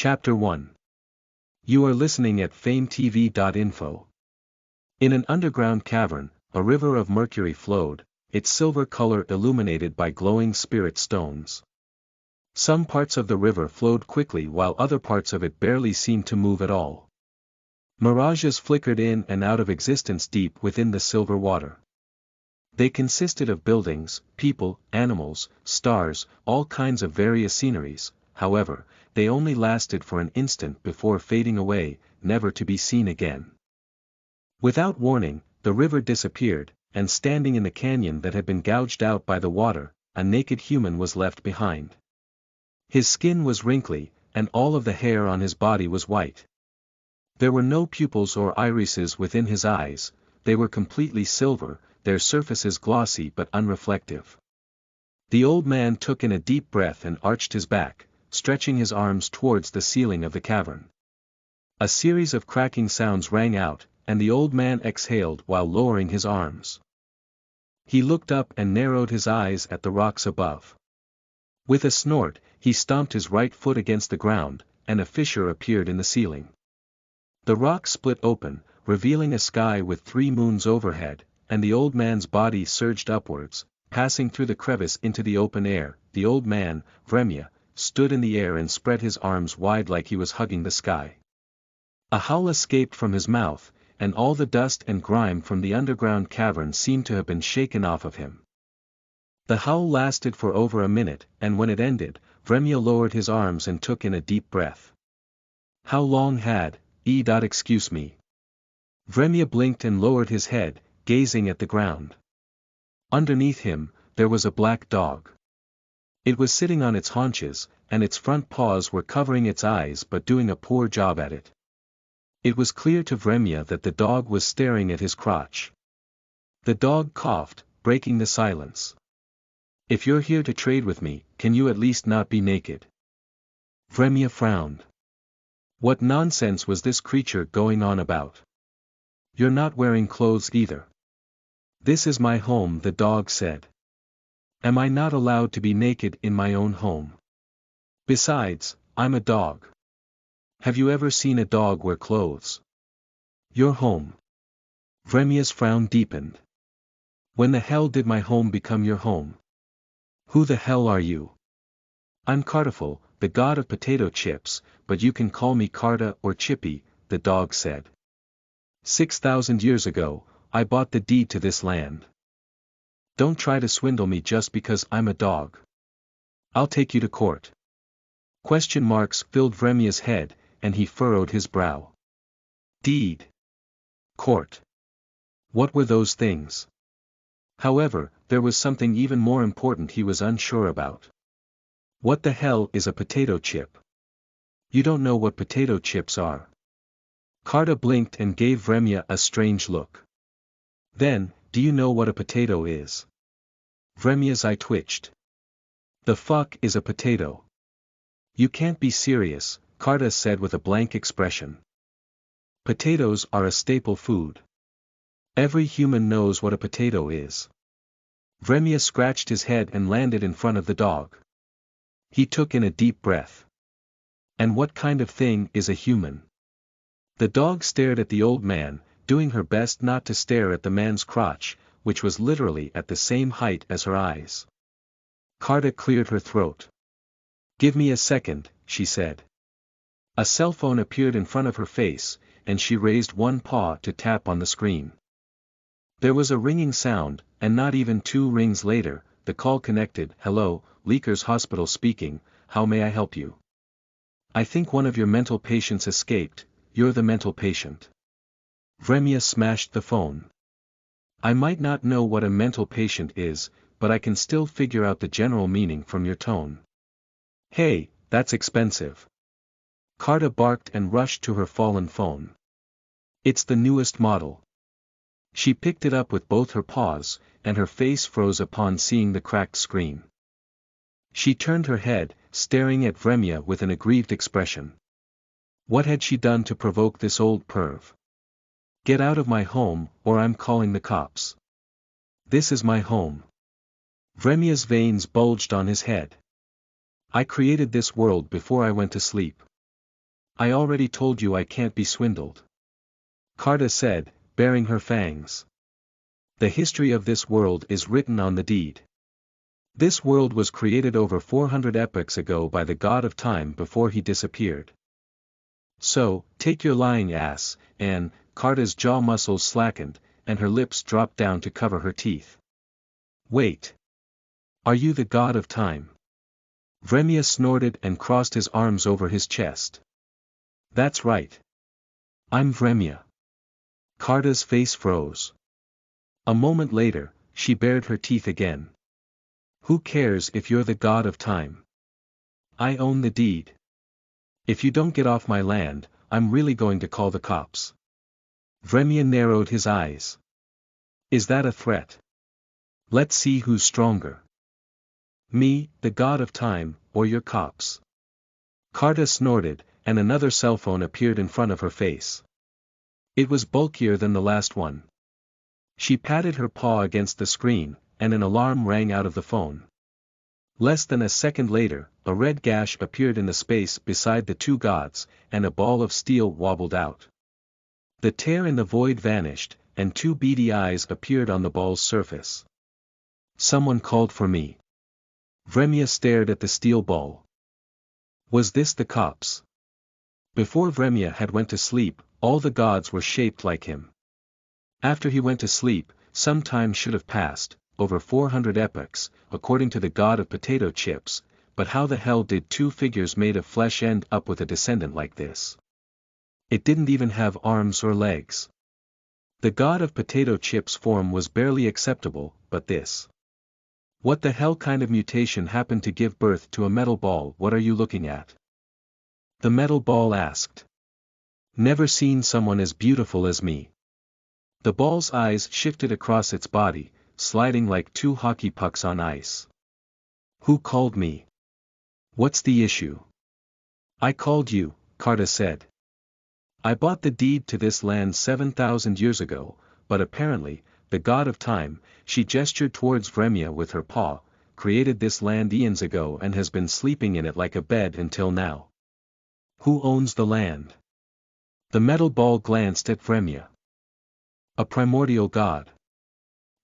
Chapter 1. You are listening at FameTV.info. In an underground cavern, a river of mercury flowed, its silver color illuminated by glowing spirit stones. Some parts of the river flowed quickly while other parts of it barely seemed to move at all. Mirages flickered in and out of existence deep within the silver water. They consisted of buildings, people, animals, stars, all kinds of various sceneries. However, they only lasted for an instant before fading away, never to be seen again. Without warning, the river disappeared, and standing in the canyon that had been gouged out by the water, a naked human was left behind. His skin was wrinkly, and all of the hair on his body was white. There were no pupils or irises within his eyes, they were completely silver, their surfaces glossy but unreflective. The old man took in a deep breath and arched his back, stretching his arms towards the ceiling of the cavern. A series of cracking sounds rang out, and the old man exhaled while lowering his arms. He looked up and narrowed his eyes at the rocks above. With a snort, he stomped his right foot against the ground, and a fissure appeared in the ceiling. The rock split open, revealing a sky with 3 moons overhead, and the old man's body surged upwards, passing through the crevice into the open air. The old man, Virlyce, stood in the air and spread his arms wide like he was hugging the sky. A howl escaped from his mouth, and all the dust and grime from the underground cavern seemed to have been shaken off of him. The howl lasted for over a minute, and when it ended, Virlyce lowered his arms and took in a deep breath. How long had, excuse me. Virlyce blinked and lowered his head, gazing at the ground. Underneath him, there was a black dog. It was sitting on its haunches, and its front paws were covering its eyes but doing a poor job at it. It was clear to Virlyce that the dog was staring at his crotch. The dog coughed, breaking the silence. If you're here to trade with me, can you at least not be naked? Virlyce frowned. What nonsense was this creature going on about? You're not wearing clothes either. This is my home, the dog said. Am I not allowed to be naked in my own home? Besides, I'm a dog. Have you ever seen a dog wear clothes? Your home. Virlyce's frown deepened. When the hell did my home become your home? Who the hell are you? I'm Cartafull, the god of potato chips, but you can call me Carta or Chippy, the dog said. 6,000 years ago, I bought the deed to this land. Don't try to swindle me just because I'm a dog. I'll take you to court. Question marks filled Virlyce's head, and he furrowed his brow. Deed. Court. What were those things? However, there was something even more important he was unsure about. What the hell is a potato chip? You don't know what potato chips are. Carta blinked and gave Virlyce a strange look. Then, do you know what a potato is? Virlyce's eye twitched. The fuck is a potato? You can't be serious, Carta said with a blank expression. Potatoes are a staple food. Every human knows what a potato is. Virlyce scratched his head and landed in front of the dog. He took in a deep breath. And what kind of thing is a human? The dog stared at the old man, doing her best not to stare at the man's crotch, which was literally at the same height as her eyes. Carta cleared her throat. Give me a second, she said. A cell phone appeared in front of her face, and she raised one paw to tap on the screen. There was a ringing sound, and not even 2 rings later, the call connected. Hello, Leakers Hospital speaking, how may I help you? I think one of your mental patients escaped, you're the mental patient. Virlyce smashed the phone. I might not know what a mental patient is, but I can still figure out the general meaning from your tone. Hey, that's expensive. Carta barked and rushed to her fallen phone. It's the newest model. She picked it up with both her paws, and her face froze upon seeing the cracked screen. She turned her head, staring at Virlyce with an aggrieved expression. What had she done to provoke this old perv? Get out of my home, or I'm calling the cops. This is my home. Virlyce's veins bulged on his head. I created this world before I went to sleep. I already told you I can't be swindled. Carta said, baring her fangs. The history of this world is written on the deed. This world was created over 400 epochs ago by the god of time before he disappeared. So, take your lying ass, and, Carta's jaw muscles slackened, and her lips dropped down to cover her teeth. Wait. Are you the god of time? Vremya snorted and crossed his arms over his chest. That's right. I'm Vremya. Carta's face froze. A moment later, she bared her teeth again. Who cares if you're the god of time? I own the deed. If you don't get off my land, I'm really going to call the cops. Vremya narrowed his eyes. Is that a threat? Let's see who's stronger. Me, the god of time, or your cops? Carta snorted, and another cell phone appeared in front of her face. It was bulkier than the last one. She patted her paw against the screen, and an alarm rang out of the phone. Less than a second later, a red gash appeared in the space beside the two gods, and a ball of steel wobbled out. The tear in the void vanished, and two beady eyes appeared on the ball's surface. Someone called for me. Vremya stared at the steel ball. Was this the cops? Before Vremya had went to sleep, all the gods were shaped like him. After he went to sleep, some time should have passed, over 400 epochs, according to the god of potato chips, but how the hell did two figures made of flesh end up with a descendant like this? It didn't even have arms or legs. The god of potato chips form was barely acceptable, but this. What the hell kind of mutation happened to give birth to a metal ball? What are you looking at? The metal ball asked. Never seen someone as beautiful as me. The ball's eyes shifted across its body, sliding like two hockey pucks on ice. Who called me? What's the issue? I called you, Carta said. I bought the deed to this land 7,000 years ago, but apparently, the god of time, she gestured towards Vremya with her paw, created this land eons ago and has been sleeping in it like a bed until now. Who owns the land? The metal ball glanced at Vremya. A primordial god.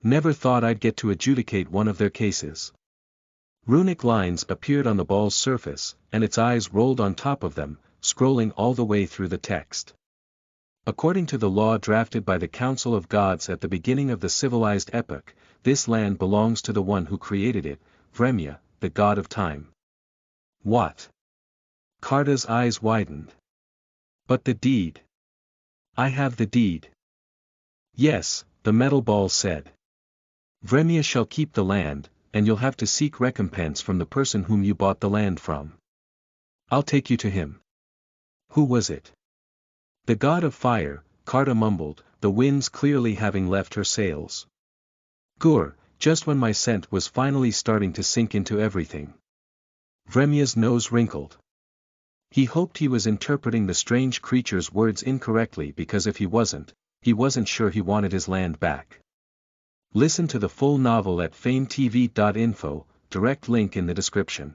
Never thought I'd get to adjudicate one of their cases. Runic lines appeared on the ball's surface, and its eyes rolled on top of them, scrolling all the way through the text. According to the law drafted by the Council of Gods at the beginning of the civilized epoch, this land belongs to the one who created it, Vremya, the god of time. What? Carta's eyes widened. But the deed. I have the deed. Yes, the metal ball said. Vremya shall keep the land, and you'll have to seek recompense from the person whom you bought the land from. I'll take you to him. Who was it? The god of fire, Carta mumbled, the winds clearly having left her sails. Gur, just when my scent was finally starting to sink into everything. Vremya's nose wrinkled. He hoped he was interpreting the strange creature's words incorrectly, because if he wasn't sure he wanted his land back. Listen to the full novel at FameTV.info, direct link in the description.